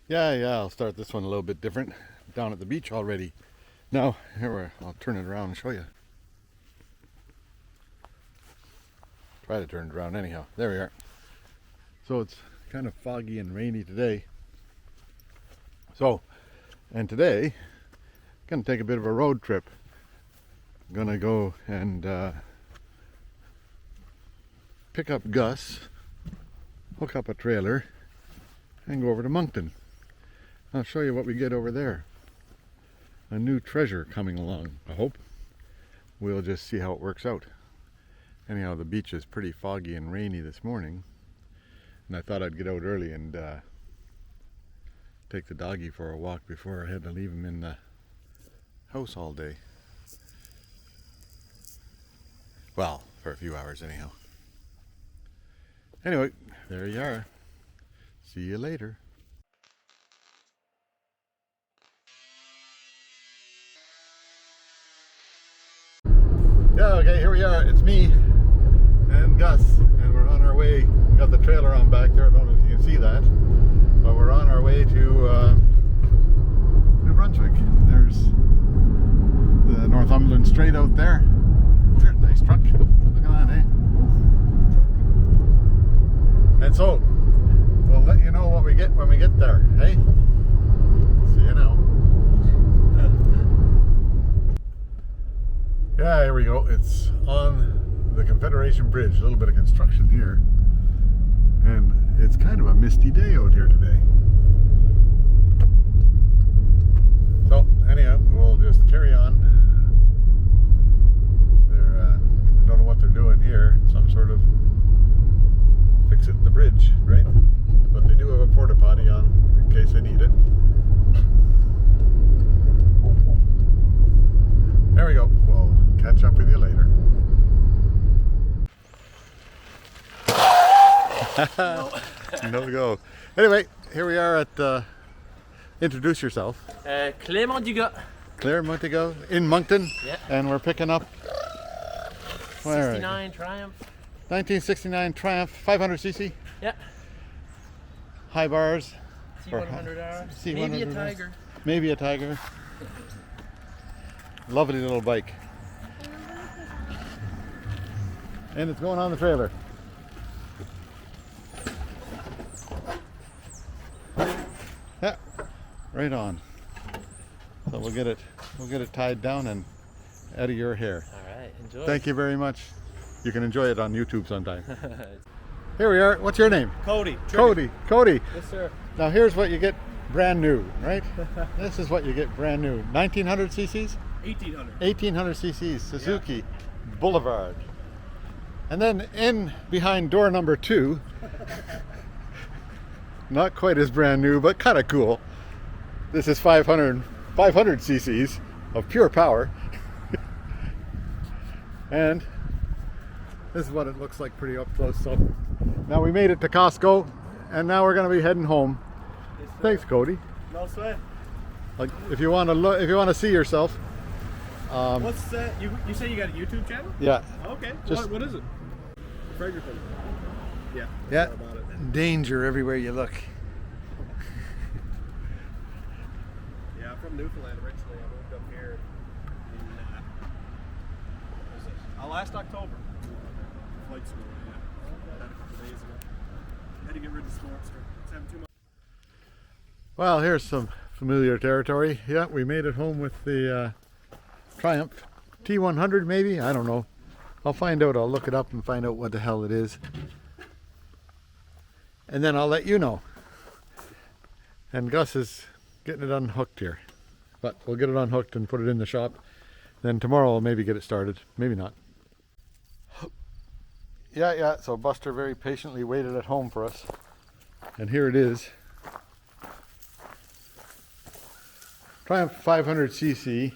Yeah, I'll start this one a little bit different. Down at the beach already. Now, I'll turn it around and show you. Try to turn it around anyhow. There we are. So it's kind of foggy and rainy today. And today, gonna take a bit of a road trip. Gonna go and pick up Gus, hook up a trailer, and go over to Moncton. I'll show you what we get over there. A new treasure coming along, I hope. We'll just see how it works out. Anyhow, the beach is pretty foggy and rainy this morning, and I thought I'd get out early and take the doggy for a walk before I had to leave him in the house all day. Well, for a few hours anyhow. Anyway, there you are. See you later. Yeah, okay, here we are. It's me and Gus, and we're on our way. We got the trailer on back there. I don't know if you can see that, but we're on our way to New Brunswick. There's the Northumberland Strait out there. Nice truck. Look at that, eh? And so, we'll let you know what we get when we get there, hey? See you now. Yeah, here we go. It's on the Confederation Bridge. A little bit of construction here. And it's kind of a misty day out here today. So, anyhow, we'll just carry on. I don't know what they're doing here. Some sort of fix-it the bridge, right? But they do have a porta potty on in case they need it. There we go. We'll catch up with you later. No go. Anyway, here we are at introduce yourself. Claire Montigo. Claire Montigo in Moncton. Yeah. And we're picking up 69 Triumph. 1969 Triumph 500cc. Yeah. High bars. T100R. C100R. Maybe a Tiger. Maybe a Tiger. Lovely little bike. And it's going on the trailer. Yeah, right on. So we'll get it tied down and out of your hair. All right, enjoy. Thank you very much. You can enjoy it on YouTube sometime. Here we are. What's your name? Cody. Cody. Yes, sir. Now here's what you get brand new, right? This is what you get brand new. 1900 cc's? 1800. 1800 cc's, Suzuki Boulevard. And then in behind door number 2, not quite as brand new, but kind of cool. This is 500 cc's of pure power. And this is what it looks like pretty up close. So now we made it to Costco, and now we're going to be heading home. Yes, thanks, Cody. No sweat. Like if you want to look, if you want to see yourself. What's that? You say you got a YouTube channel? Yeah. Okay. Just- What is it? Ferguson. Yeah. Yeah. About it. Danger everywhere you look. Yeah, I'm from Newfoundland originally. I moved up here in what was it? Last October. Flight school. Yeah. Had a couple days ago. Had to get rid of Sportster. It's having too much. Well, here's some familiar territory. Yeah, we made it home with the Triumph T100 maybe? I don't know. I'll find out. I'll look it up and find out what the hell it is. And then I'll let you know. And Gus is getting it unhooked here. But we'll get it unhooked and put it in the shop. Then tomorrow I'll maybe get it started. Maybe not. Yeah. So Buster very patiently waited at home for us. And here it is. Triumph 500cc.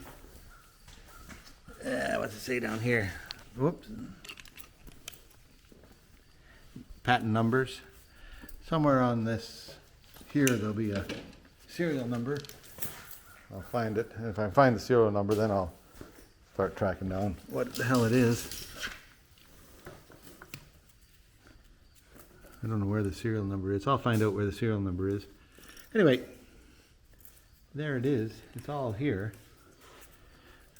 What's it say down here? Whoops. Patent numbers. Somewhere on this here there'll be a serial number. I'll find it. And if I find the serial number, then I'll start tracking down what the hell it is. I don't know where the serial number is. I'll find out where the serial number is. Anyway, there it is. It's all here.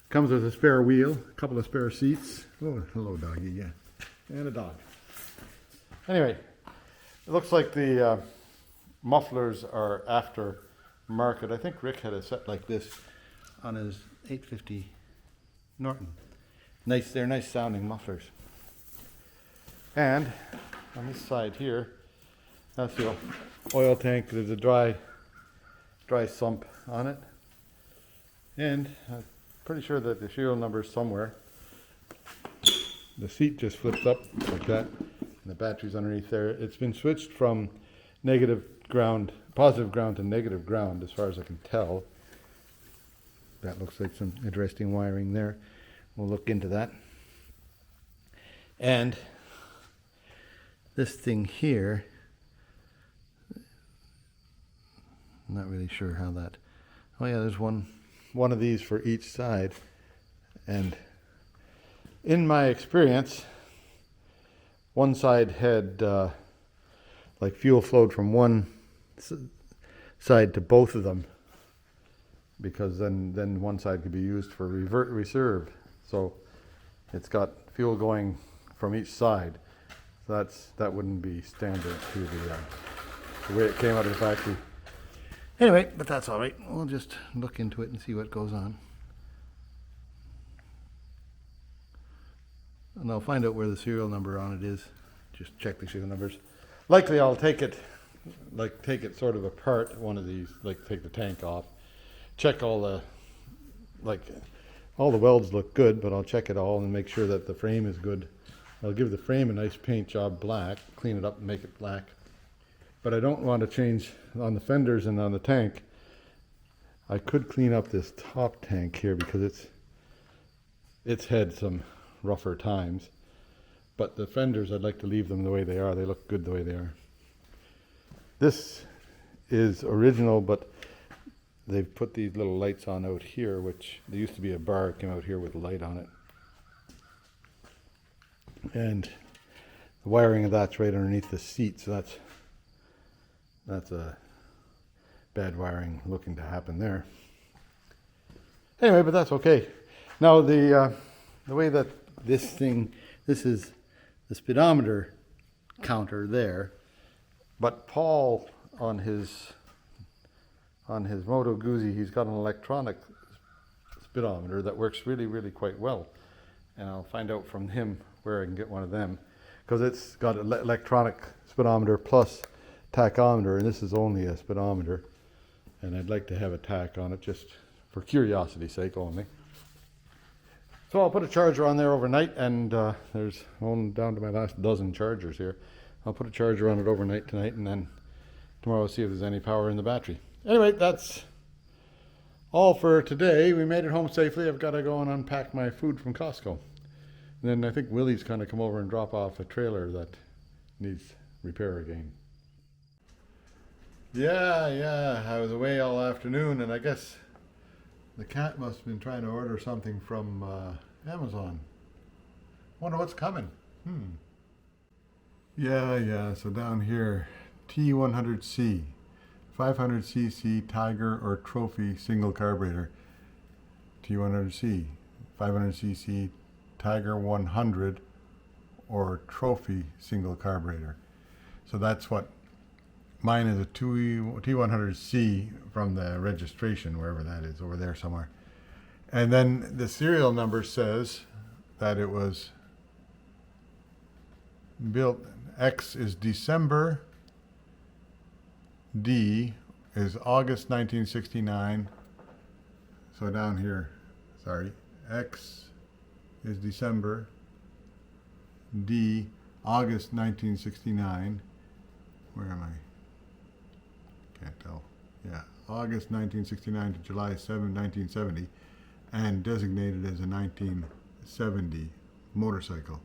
Comes with a spare wheel, a couple of spare seats. Oh, hello, doggy, yeah. And a dog. Anyway, it looks like the mufflers are after market. I think Rick had a set like this on his 850 Norton. Nice, they're nice sounding mufflers. And on this side here, that's the oil tank. There's a dry sump on it. And I'm pretty sure that the serial number is somewhere. The seat just flips up like that, and the battery's underneath there. It's been switched from positive ground to negative ground, as far as I can tell. That looks like some interesting wiring there. We'll look into that. And this thing here, I'm not really sure how that. Oh yeah, there's one of these for each side, and in my experience, one side had like fuel flowed from one side to both of them, because then one side could be used for reserve. So it's got fuel going from each side. So that wouldn't be standard to the way it came out of the factory. Anyway, but that's all right. We'll just look into it and see what goes on. And I'll find out where the serial number on it is. Just check the serial numbers. Likely I'll take it sort of apart, one of these, like take the tank off. Check all the welds look good, but I'll check it all and make sure that the frame is good. I'll give the frame a nice paint job black, clean it up and make it black. But I don't want to change on the fenders and on the tank. I could clean up this top tank here because it's had some rougher times. But the fenders, I'd like to leave them the way they are. They look good the way they are. This is original, but they've put these little lights on out here, which there used to be a bar came out here with a light on it. And the wiring of that's right underneath the seat, so that's a bad wiring looking to happen there. Anyway, but that's okay. Now the way that this is the speedometer counter there, but Paul on his Moto Guzzi, he's got an electronic speedometer that works really, really quite well. And I'll find out from him where I can get one of them, because it's got an electronic speedometer plus tachometer, and this is only a speedometer, and I'd like to have a tach on it just for curiosity's sake only. So I'll put a charger on there overnight, and there's one down to my last dozen chargers here. I'll put a charger on it overnight tonight, and then tomorrow I'll see if there's any power in the battery. Anyway, that's all for today. We made it home safely. I've got to go and unpack my food from Costco. And then I think Willie's going to come over and drop off a trailer that needs repair again. Yeah, I was away all afternoon, and I guess the cat must have been trying to order something from Amazon. Wonder what's coming. Yeah, so down here, T100C, 500cc Tiger or Trophy single carburetor. T100C, 500cc Tiger 100 or Trophy single carburetor. So that's what mine is, a T100C from the registration, wherever that is, over there somewhere. And then the serial number says that it was built, X is December, D is August 1969. So down here, sorry, X is December, D, August 1969. Where am I? Can't tell. Yeah, August 1969 to July 7, 1970, and designated as a 1970 motorcycle.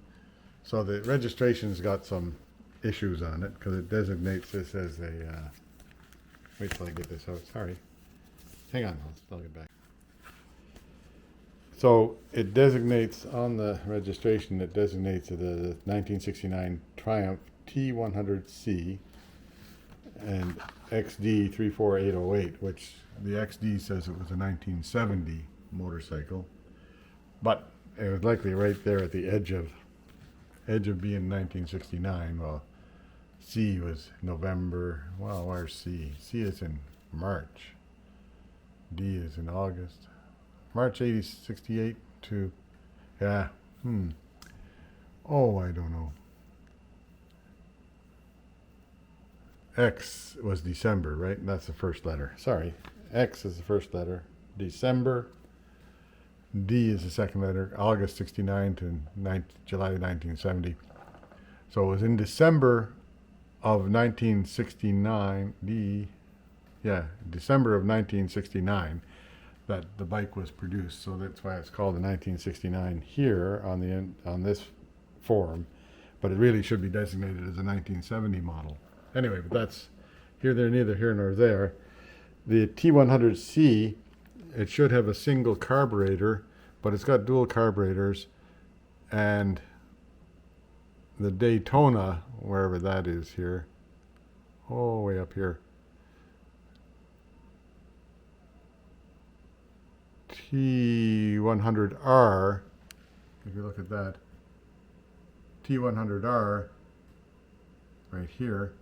So the registration's got some issues on it because it designates this as a, wait till I get this out, sorry. Hang on, I'll get back. So it designates on the registration, it designates the 1969 Triumph T100C, and XD 34808, which the XD says it was a 1970 motorcycle, but it was likely right there at the edge of being 1969. Well, C was November. Well, where's C? C is in March. D is in August. March 68 to, yeah, oh, I don't know. X was December, right? And that's the first letter. Sorry. X is the first letter. December. D is the second letter. August 69 to July 1970. So it was in December of 1969, December of 1969 that the bike was produced. So that's why it's called the 1969 here on this form, but it really should be designated as a 1970 model. Anyway, but that's neither here nor there. The T100C, it should have a single carburetor, but it's got dual carburetors, and the Daytona, wherever that is here, oh, way up here, T100R, if you look at that, T100R right here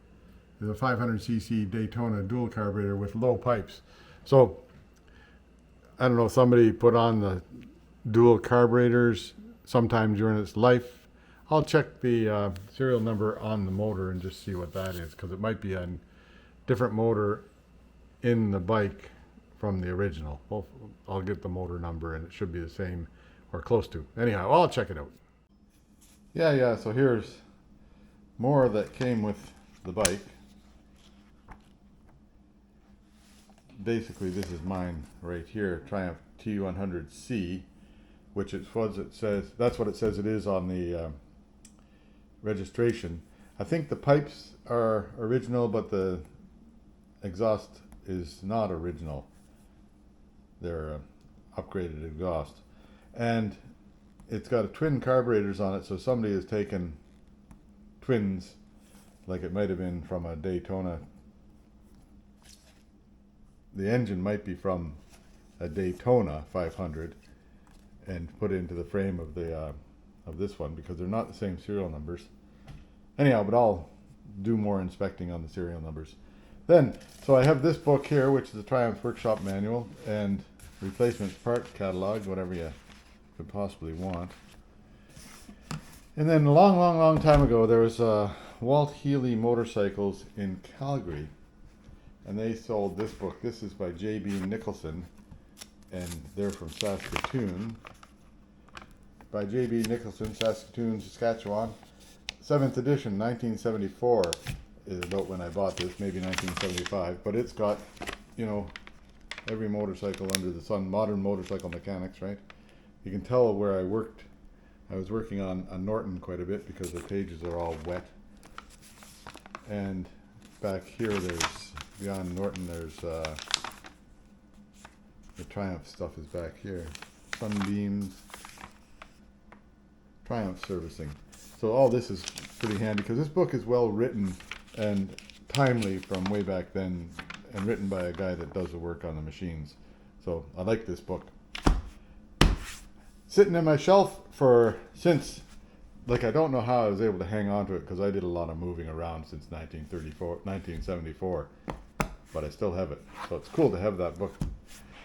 is a 500cc Daytona dual carburetor with low pipes. So I don't know, somebody put on the dual carburetors sometime during its life. I'll check the serial number on the motor and just see what that is, because it might be a different motor in the bike from the original. Well, I'll get the motor number and it should be the same or close to. Anyhow, I'll check it out. Yeah, so here's more that came with the bike. Basically, this is mine right here, Triumph T100C, which is what it says. That's what it says it is on the registration. I think the pipes are original, but the exhaust is not original. They're upgraded exhaust, and it's got twin carburetors on it. So somebody has taken twins, like it might have been from a Daytona. The engine might be from a Daytona 500 and put into the frame of the of this one, because they're not the same serial numbers. Anyhow, but I'll do more inspecting on the serial numbers. Then, so I have this book here, which is the Triumph Workshop Manual and replacement part catalog, whatever you could possibly want. And then a long time ago, there was Walt Healy Motorcycles in Calgary, and they sold this book. This is by J.B. Nicholson, and they're from Saskatoon. By J.B. Nicholson, Saskatoon, Saskatchewan. 7th edition, 1974 is about when I bought this, maybe 1975. But it's got, you know, every motorcycle under the sun, modern motorcycle mechanics, right? You can tell where I worked. I was working on Norton quite a bit because the pages are all wet. And back here, there's, beyond Norton, there's the Triumph stuff is back here. Sunbeams, Triumph servicing. So all this is pretty handy, because this book is well written and timely from way back then, and written by a guy that does the work on the machines. So I like this book. Sitting in my shelf since, like, I don't know how I was able to hang on to it, because I did a lot of moving around since 1974, but I still have it. So it's cool to have that book.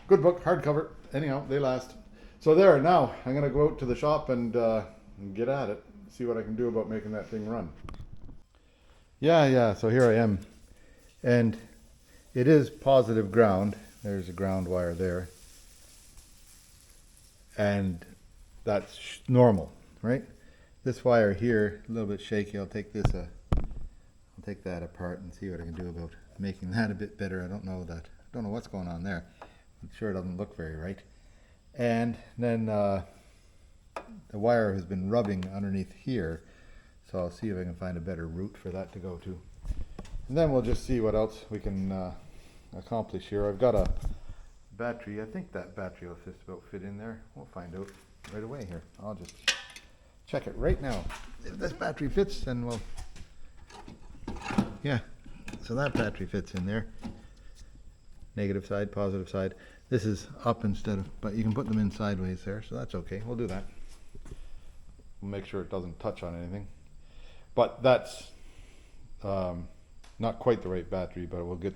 Good book, hardcover. Anyhow, they last. So there, now I'm going to go out to the shop and get at it, see what I can do about making that thing run. Yeah, so here I am. And it is positive ground. There's a ground wire there. And that's normal, right? This wire here, a little bit shaky. I'll take this, I'll take that apart and see what I can do about making that a bit better. I don't know what's going on there. I'm sure it doesn't look very right. And then the wire has been rubbing underneath here, so I'll see if I can find a better route for that to go to. And then we'll just see what else we can accomplish here. I've got a battery. I think that battery will just about fit in there. We'll find out right away here. I'll just check it right now. If this battery fits, then we'll, yeah, So that battery fits in there. Negative side, positive side. This is up instead of, but you can put them in sideways there, so that's okay. We'll do that. We'll make sure it doesn't touch on anything. But that's not quite the right battery, but we'll get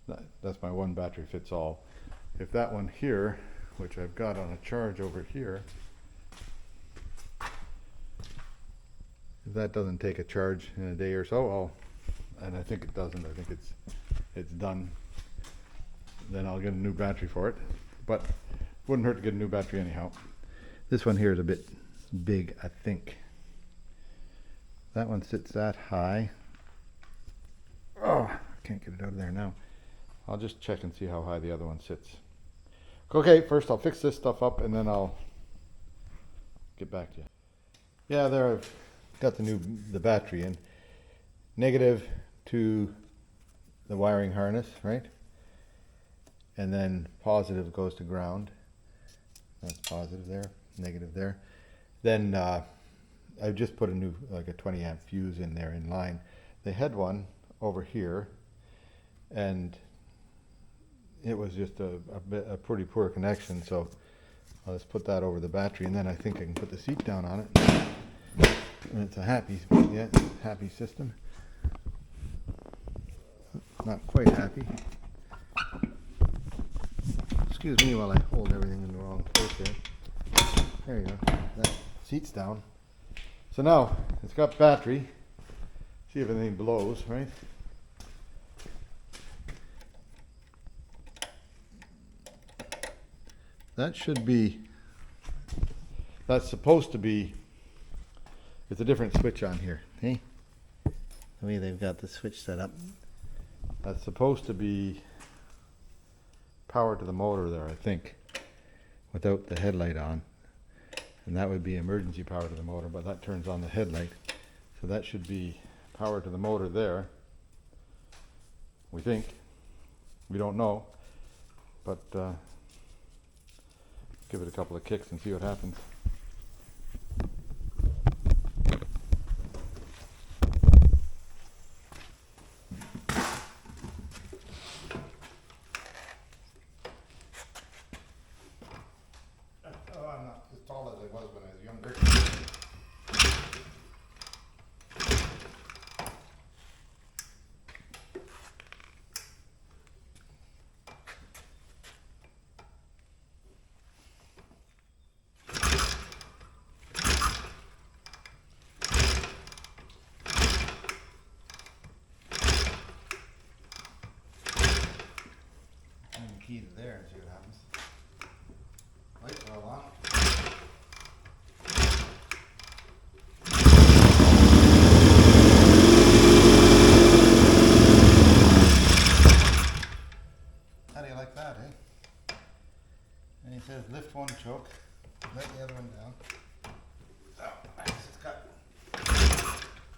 that's my one battery fits all. If that one here, which I've got on a charge over here, if that doesn't take a charge in a day or so, and I think it doesn't, I think it's done, then I'll get a new battery for it. But wouldn't hurt to get a new battery anyhow. This one here is a bit big, I think. That one sits that high. Oh, I can't get it out of there now. I'll just check and see how high the other one sits. Okay, first I'll fix this stuff up and then I'll get back to you. Yeah, there I've got the battery in. Negative to the wiring harness, right? And then positive goes to ground. That's positive there, negative there. Then I've just put a new, like a 20 amp fuse in there in line. They had one over here and it was just a pretty poor connection, so I'll just put that over the battery and then I think I can put the seat down on it. And it's a happy system. Not quite happy. Excuse me while I hold everything in the wrong place there. There you go. That seat's down. So now it's got battery. See if anything blows, right? That should be, that's supposed to be, it's a different switch on here. Hey, the way they've got the switch set up. That's supposed to be power to the motor there, I think, without the headlight on. And that would be emergency power to the motor, but that turns on the headlight. So that should be power to the motor there. We think. We don't know. But give it a couple of kicks and see what happens. Oh, I'm not as tall as I was when I was younger. Key to there and see what happens. Lights are all on. How do you like that, eh? And he says lift one choke, let the other one down. Oh, it's got.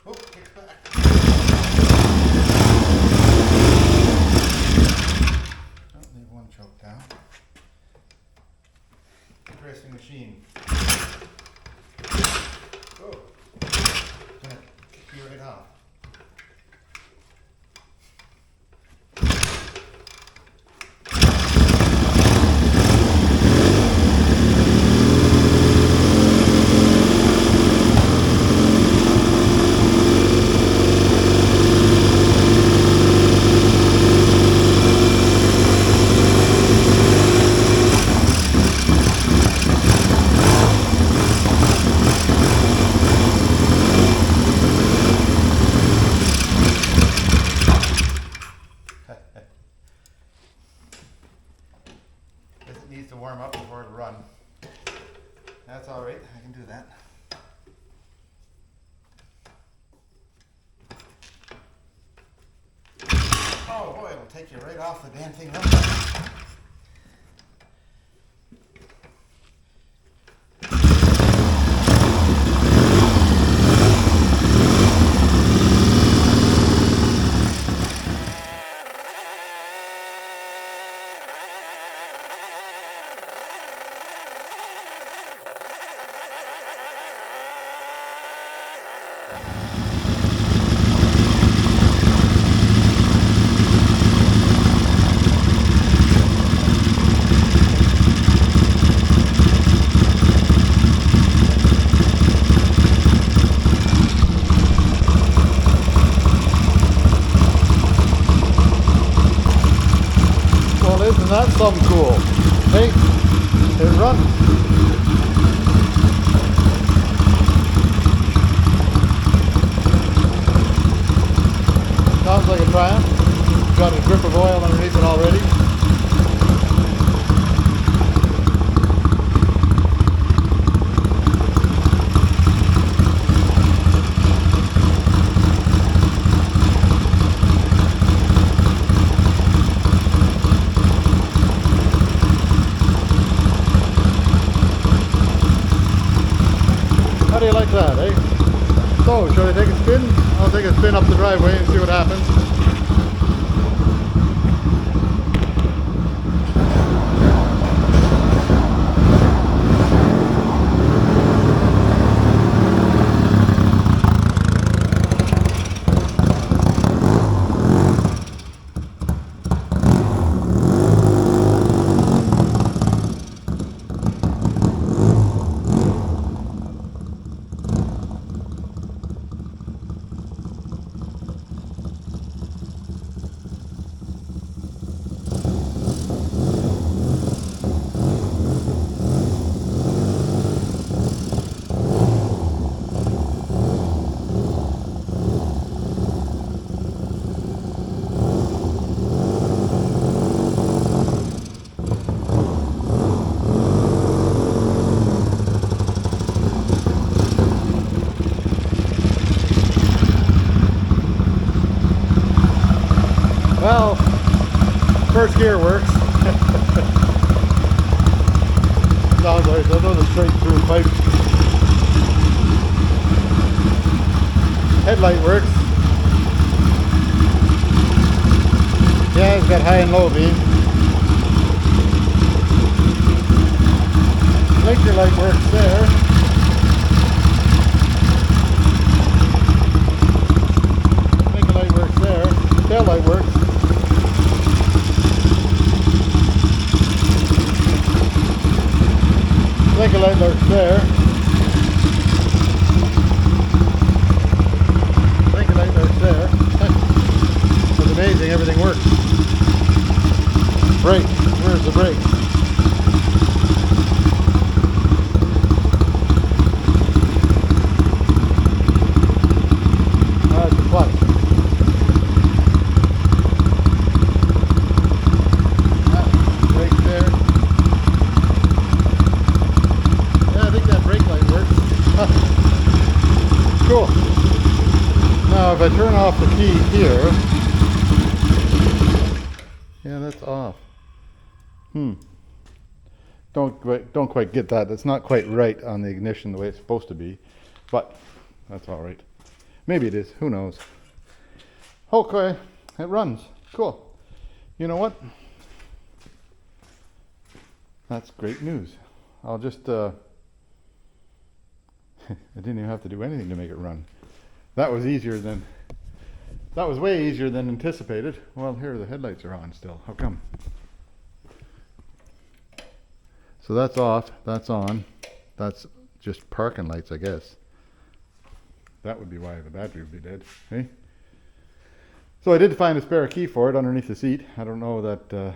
Oh, kicks back. Leave one choke down. Interesting machine. Oh, gonna kick you right off. It needs to warm up before it'll run. That's all right, I can do that. Oh boy, it'll take you right off the damn thing. Isn't that something cool? Hey, it runs. Sounds like a Triumph. Got a drip of oil underneath it already. How do you like that, eh? So, shall I take a spin? I'll take a spin up the driveway and see what happens. Well, first gear works. Sounds like another straight through pipe. Headlight works. Yeah, it's got high and low beam. Blinker light works there. Blinker light works there. Tail light works. Blinker light works there. Blinker light works there. That's amazing, everything works. Brake, where's the brake? That's the clutch. Brake there. Yeah, I think that brake light works. Cool. Now if I turn off the key here, yeah, that's off. Don't quite get that. That's not quite right on the ignition the way it's supposed to be, but that's all right. Maybe it is. Who knows? Okay, it runs. Cool. You know what? That's great news. I'll just I didn't even have to do anything to make it run. That was way easier than anticipated. Well, here the headlights are on still. How come? So that's off, that's on. That's just parking lights, I guess. That would be why the battery would be dead, eh? So I did find a spare key for it underneath the seat. I don't know that the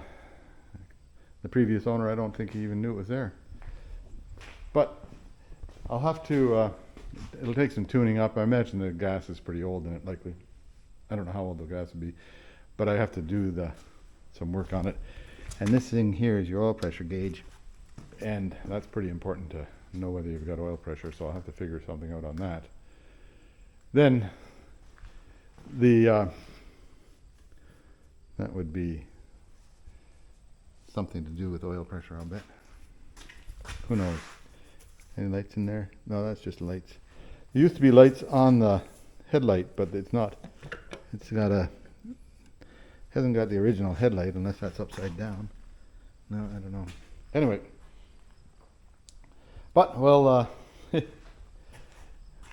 previous owner, I don't think he even knew it was there. But I'll have to, it'll take some tuning up. I imagine the gas is pretty old in it, likely. I don't know how old the gas would be, but I have to do some work on it. And this thing here is your oil pressure gauge. And that's pretty important to know whether you've got oil pressure, so I'll have to figure something out on that. Then that would be something to do with oil pressure, I'll bet. Who knows? Any lights in there? No, that's just lights. There used to be lights on the headlight, but it's not. It's got hasn't got the original headlight unless that's upside down. No, I don't know. Anyway. But, well,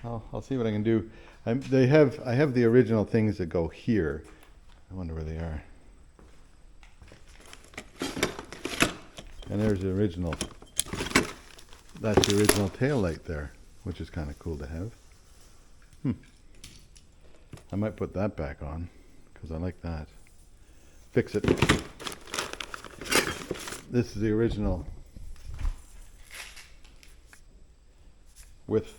I'll see what I can do. I have the original things that go here. I wonder where they are. And there's the original. That's the original tail light there, which is kind of cool to have. I might put that back on because I like that. Fix it. This is the original width.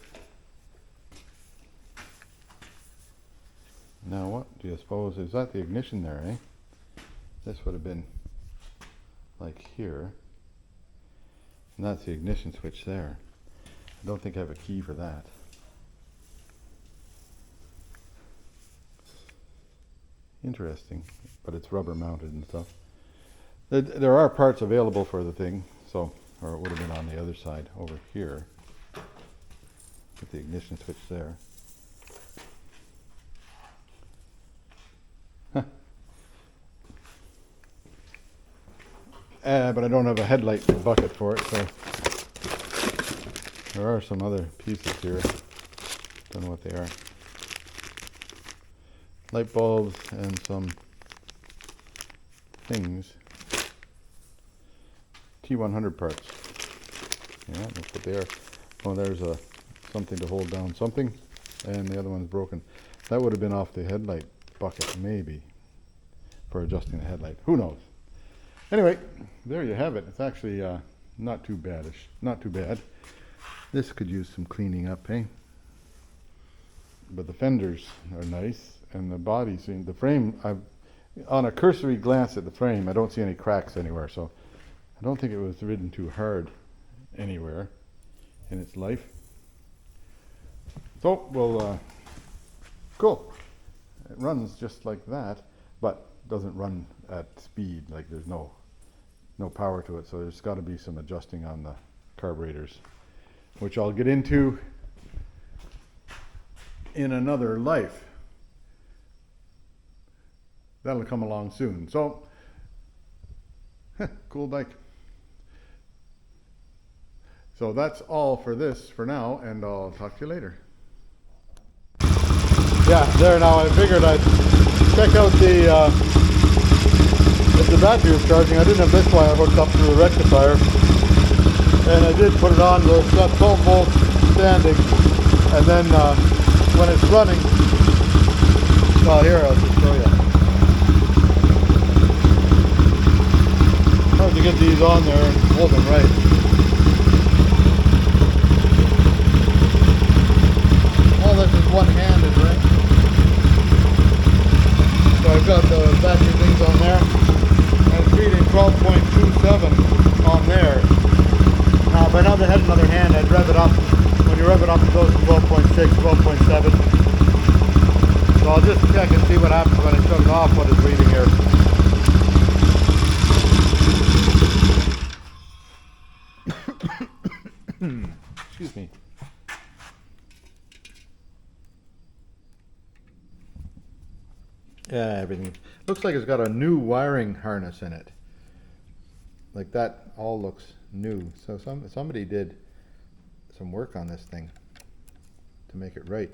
Now what do you suppose, is that the ignition there, eh? This would have been like here. And that's the ignition switch there. I don't think I have a key for that. Interesting, but it's rubber mounted and stuff. There are parts available for the thing, so, or it would have been on the other side over here with the ignition switch there. But I don't have a headlight bucket for it, so there are some other pieces here. Don't know what they are. Light bulbs and some things. T100 parts. Yeah, that's what they are. Oh, there's something to hold down something, and the other one's broken. That would have been off the headlight bucket, maybe, for adjusting the headlight. Who knows? Anyway, there you have it. It's actually not too badish. Not too bad. This could use some cleaning up, eh? But the fenders are nice, and the body, the frame, on a cursory glance at the frame, I don't see any cracks anywhere, so I don't think it was ridden too hard anywhere in its life. So, well, cool. It runs just like that, but doesn't run at speed, like there's no power to it, so there's got to be some adjusting on the carburetors, which I'll get into in another life. That'll come along soon. So, cool bike. So that's all for this for now, and I'll talk to you later. Yeah, there now. I figured I'd check out if the battery was charging. I didn't have this wire hooked up to the rectifier, and I did put it on. It's got 12 volts standing, and then when it's running, well, here I'll just show you. Hard to get these on there and hold them right. All this is one-handed, right? So I've got the battery things on there, and it's reading 12.27 on there. Now if I had another hand, I'd rev it up. When you rev it up, it goes to 12.6, 12.7. So I'll just check and see what happens when I shut it off, what it's reading here. Excuse me. Yeah, everything looks like it's got a new wiring harness in it. Like that all looks new. So somebody did some work on this thing to make it right.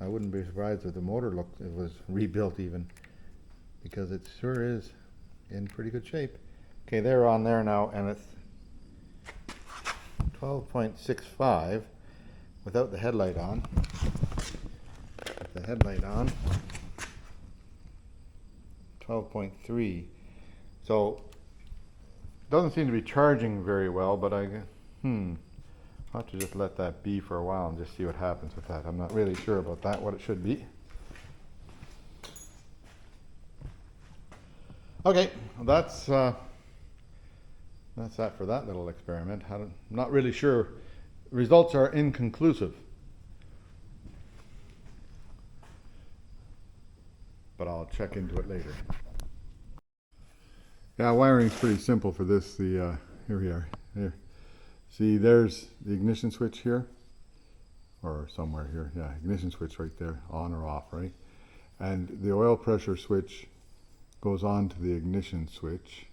I wouldn't be surprised if the motor it was rebuilt even, because it sure is in pretty good shape. Okay, they're on there now, and it's 12.65 without the headlight on. With the headlight on, 12.3. So doesn't seem to be charging very well, but I'll have to just let that be for a while and just see what happens with that. I'm not really sure about that, what it should be. Okay, well that's that for that little experiment. I'm not really sure. Results are inconclusive, but I'll check into it later. Yeah, wiring's pretty simple for this. Here we are. Here, see, there's the ignition switch here, or somewhere here. Yeah, ignition switch right there, on or off, right? And the oil pressure switch goes on to the ignition switch,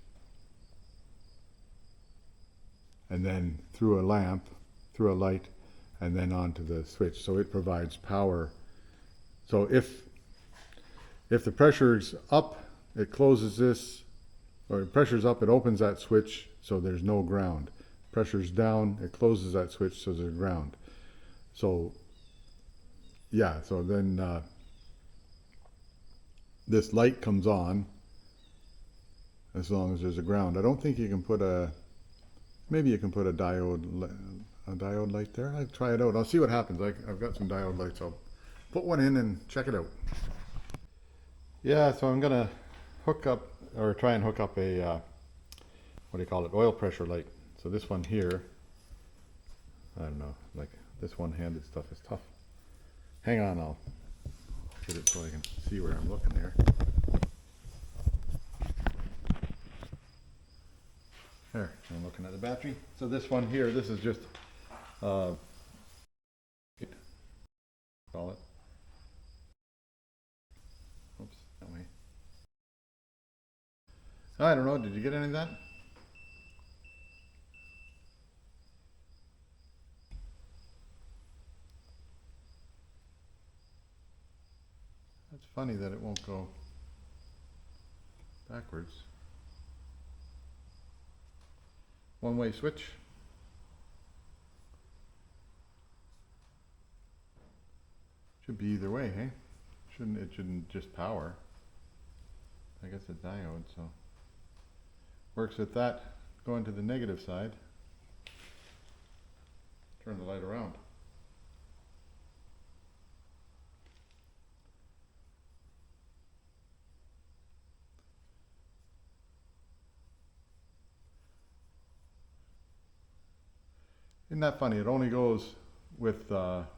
and then through a lamp, through a light, and then onto the switch. So it provides power. So if the pressure's up, it closes this, or pressure's up, it opens that switch, so there's no ground. Pressure's down, it closes that switch, so there's ground. So yeah, so then this light comes on, as long as there's a ground. I don't think you can put a, maybe you can put a diode light there. I'll try it out. I'll see what happens. I've got some diode lights. I'll put one in and check it out. Yeah, so I'm gonna hook up, or try and hook up a, what do you call it, oil pressure light. So this one here, I don't know, like this one-handed stuff is tough. Hang on, I'll get it so I can see where I'm looking there. There, I'm looking at the battery. So this one here, this is just, call it. Oops, that way. I don't know, did you get any of that? It's funny that it won't go backwards. One-way switch. Should be either way, hey? It shouldn't just power. I guess it's diode, so. Works with that going to the negative side. Turn the light around. Isn't that funny? It only goes with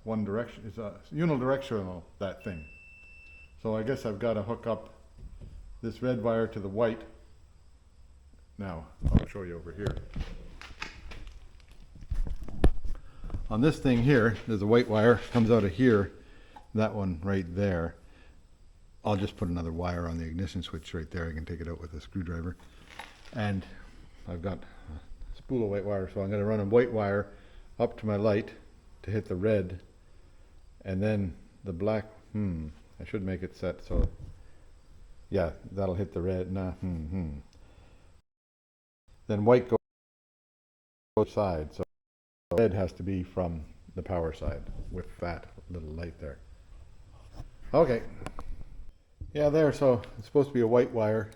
one direction. It's unidirectional, that thing. So I guess I've got to hook up this red wire to the white. Now, I'll show you over here. On this thing here, there's a white wire, comes out of here, that one right there. I'll just put another wire on the ignition switch right there. I can take it out with a screwdriver. And I've got a spool of white wire, so I'm going to run a white wire up to my light to hit the red, and then the black, I should make it set so, yeah, that'll hit the red, Then white goes both sides, so red has to be from the power side with that little light there. Okay, yeah, there, so it's supposed to be a white wire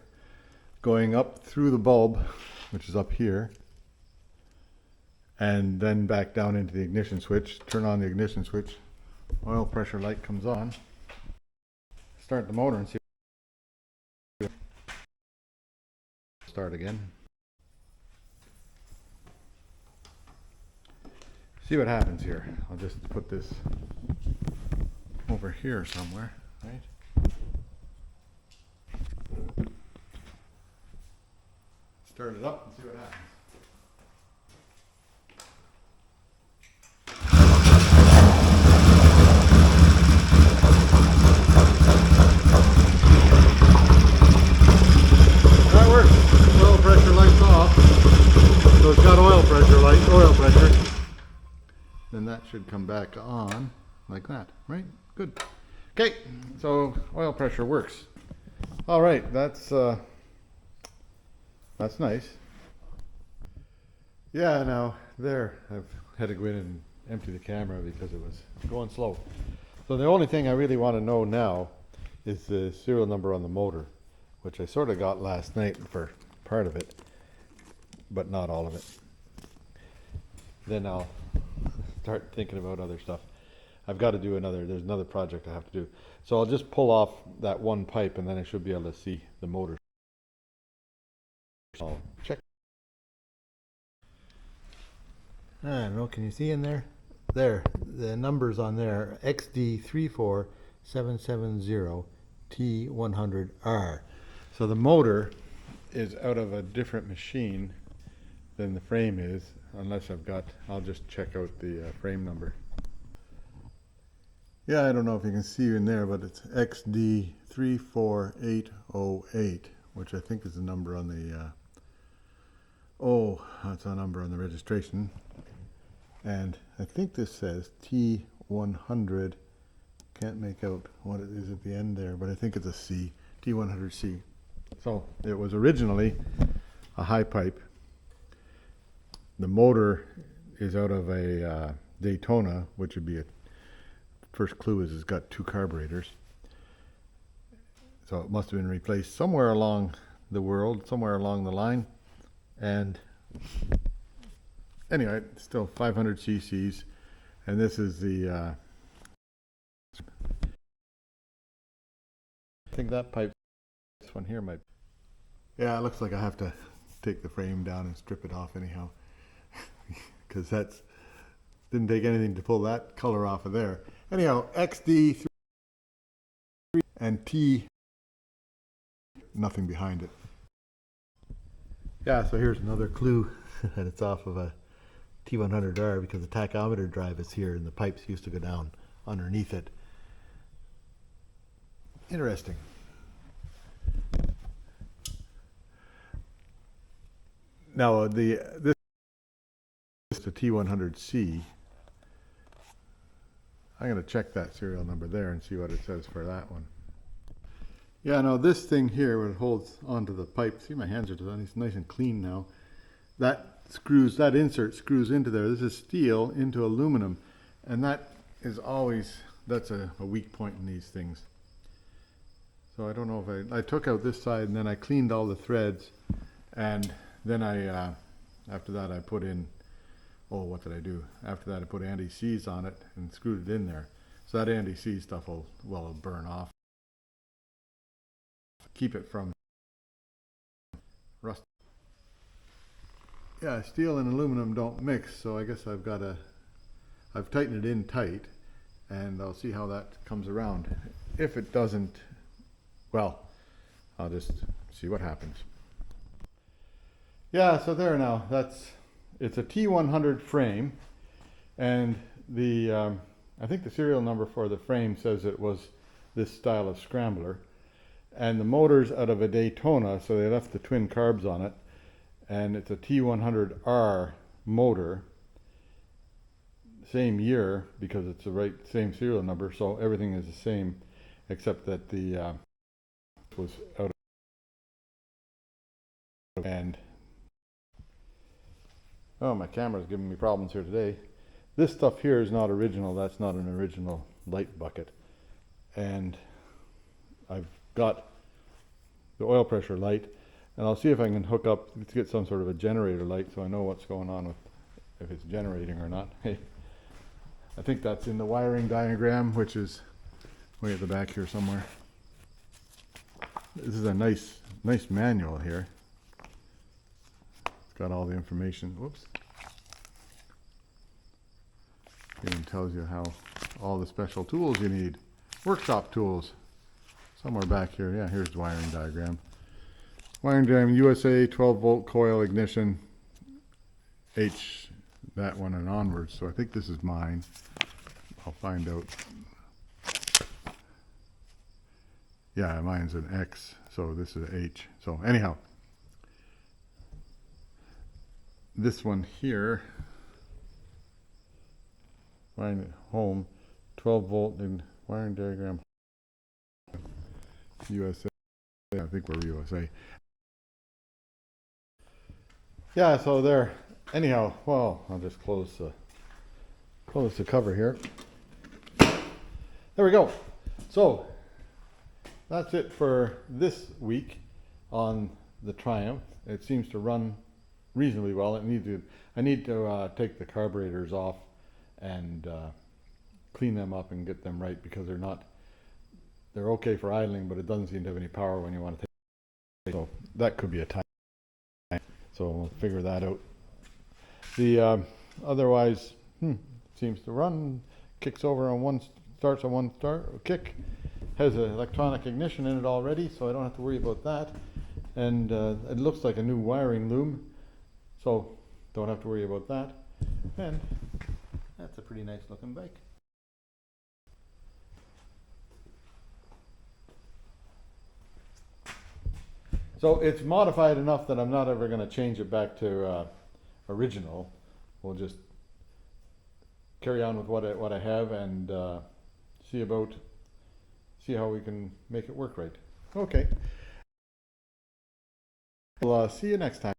going up through the bulb, which is up here, and then back down into the ignition switch. Turn on the ignition switch, oil pressure light comes on. Start the motor and see. Start again. See what happens here. I'll just put this over here somewhere, right? Start it up and see what happens. That works. Oil pressure light's off. So it's got oil pressure. Then that should come back on like that, right? Good. Okay, so oil pressure works. All right, that's nice. Yeah, now there, I've had to go in and empty the camera because it was going slow. So the only thing I really want to know now is the serial number on the motor, which I sort of got last night for part of it, but not all of it. Then I'll start thinking about other stuff. I've got to do there's another project I have to do. So I'll just pull off that one pipe and then I should be able to see the motor. I'll check. I don't know, can you see in there? There, the numbers on there, XD34770T100R. So the motor is out of a different machine than the frame is, unless I'll just check out the frame number. Yeah, I don't know if you can see in there, but it's XD34808, which I think is the number on the, that's a number on the registration. And I think this says T100, can't make out what it is at the end there, but I think it's a C, T100C. So it was originally a high pipe. The motor is out of a Daytona, which would be first clue is it's got two carburetors. So it must have been replaced somewhere along the world somewhere along the line. And anyway, still 500 cc's, and this is the I think that pipe, this one here might, yeah, it looks like I have to take the frame down and strip it off anyhow, because that's, didn't take anything to pull that color off of there. Anyhow, XD3 and T, nothing behind it. Yeah, so here's another clue that it's off of a T100R, because the tachometer drive is here and the pipes used to go down underneath it. Interesting. Now this is the T100C. I'm going to check that serial number there and see what it says for that one. Yeah, no, this thing here, where it holds onto the pipe, see my hands are done, it's nice and clean now. That screws, that insert screws into there. This is steel into aluminum, and that is always, that's a weak point in these things. So I don't know if I took out this side and then I cleaned all the threads, and then I, after that I put in, oh, what did I do? After that I put anti-seize on it and screwed it in there. So that anti-seize stuff will burn off. Keep it from rust. Yeah, steel and aluminum don't mix, so I guess I've tightened it in tight, and I'll see how that comes around. If it doesn't, well, I'll just see what happens. Yeah, so there now, it's a T100 frame, and the I think the serial number for the frame says it was this style of scrambler, and the motor's out of a Daytona, so they left the twin carbs on it, and it's a T100R motor, same year, because it's the same serial number, so everything is the same, except that the was out of, and oh, my camera's giving me problems here today. This stuff here is not original. That's not an original light bucket. And I've got the oil pressure light, and I'll see if I can hook up to get some sort of a generator light so I know what's going on with, if it's generating or not. Hey, I think that's in the wiring diagram, which is way at the back here somewhere. This is a nice manual here. It's got all the information. Whoops. It even tells you how all the special tools you need. Workshop tools. Somewhere back here. Yeah, here's the wiring diagram. Wiring diagram, USA 12 volt coil ignition. H, that one and onwards. So I think this is mine. I'll find out. Yeah, mine's an X, so this is H. So anyhow, this one here, wiring at home, 12 volt and wiring diagram, USA. I think we're USA. Yeah, so there. Anyhow, well, I'll just close the cover here. There we go. So that's it for this week on the Triumph. It seems to run reasonably well. I need to take the carburetors off and clean them up and get them right, because they're okay for idling, but it doesn't seem to have any power when you want to take it. So that could be a time. So we'll figure that out. The otherwise seems to run, kicks over on one, starts on one kick. Has an electronic ignition in it already, so I don't have to worry about that. And it looks like a new wiring loom, so don't have to worry about that. And that's a pretty nice looking bike. So it's modified enough that I'm not ever going to change it back to original. We'll just carry on with what I have and see how we can make it work right. Okay. Well, see you next time.